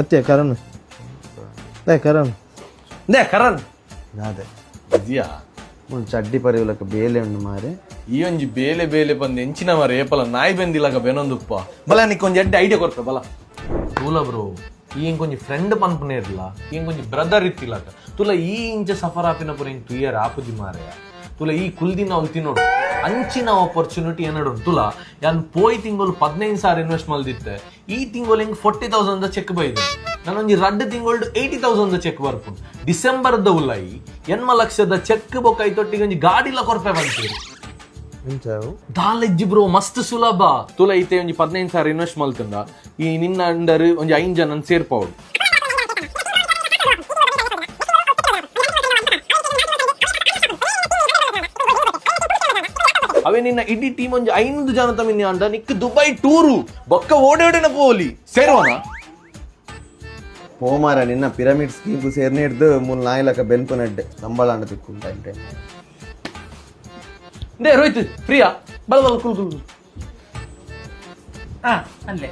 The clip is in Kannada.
ಅತ್ತೆ ಕರನ್ ದೇ ಕರನ್ ಅದೇ ಇದೆಯಾ ಒಂದು ಚಡ್ಡಿ ಪರಿವಲಕ ಬೇಲೆ ಉಂಡು ಮಾರೆ ಈ ಒಂಜಿ ಬೇಲೆ ಬೇಲೆ ಬಂದು ಎಂಚಿನ ಮರ ಏಪಲ ನಾಯಿ ಬೆಂದಿಲ್ಲಕ ಬೆನೊಂದುಪ್ಪ ಬಲ ನಿಕ್ಕೊಂಜಿ ಎಡ್ಡೆ ಐಡಿಯಾ ಕೊಡ್ತ ಬಲ ತೂಲ ಬ್ರೋ ಈ ಕೊಂಚ ಫ್ರೆಂಡ್ ಪನ್ಪನೇ ಇರ್ಲ ಈ ಕೊಂಚ ಬ್ರದರ್ ಇತ್ತಿಲ್ಲಕ ತುಲ ಈ ಇಂಚ ಸಫರ್ ಆಪಿನ ಪುರ ಹಿಂಗೆ ತುಯ್ಯರ್ ಆಪುಜಿ ಮಾರೆಯ ತುಲ ಈ ಕುಲ್ದಿನ ಅವ್ಲು ತಿನ್ನೋಡು ಅಂಚಿನ ಆಪರ್ಚುನಿಟಿ ಏನಾಡು ತುಲ ಯಾನ್ ಪೋಯ್ ತಿಂಗಳು 15,000 ಇನ್ವೆಸ್ಟ್ ಮಲ್ದಿತ್ತೆ ಈ ತಿಂಗಳು ಹಿಂಗೆ 40,000 ಚೆಕ್ ಬೈದು ನಾನೊಂಜಿ 2 ತಿಂಗಳು 80,000 ಚೆಕ್ ಬರ್ಪುಂಡು ಡಿಸೆಂಬರ್ದ ಉಲ್ಲಾಯಿ 8 ಲಕ್ಷದ ಚೆಕ್ ಬೊಕ್ಕ ಐತೊಟ್ಟಿಗೆ ಒಂಜಿ ಗಾಡಿಲ ಕೊರ್ಪೆ ಬಂತೀರಿ ದಾಲೆಜ್ಜಿ ಬ್ರೋ ಮಸ್ತ್ ಸುಲಭ ತುಲ ಐತೆ ಒಂಜಿ 15,000 ಇನ್ವೆಸ್ಟ್ ಮಲ್ತಂದ ಈ ನಿನ್ನ ಅಂಡರ್ ಒಂಜಿ 5 ಜನ ಸೇರ್ಪವಡು ಅವೇ ನಿನ್ನ ಇಡೀ ಟೀಮ್ ಒಂಜಿ 5 ಜನ ತಮಿನಿ ಅಂಡ ನಿಕ್ ದುಬೈ ಟೂರು ಬೊಕ್ಕ ಓಡಾಡನ ಪೋಲಿ ಸೇರುವನ ಪೋಮಾರ ನಿನ್ನ ಪಿರಮಿಡ್ ಸ್ಕೀಮ್ಗೂ ಸೇರ್ನೆ ಹಿಡ್ದು 3-4 ಲಕ್ಷ ಬೆನ್ಪು ನಡ್ಡೆ ಸಂಬಳ ಅಂಡ ತಿಕ್కుంటే ದೇ ರೋಹಿತ್ ಪ್ರಿಯಾ ಬಲ ಬಲ ಕುಲ್ ಕುಲ್ ಅಲ್ಲೇ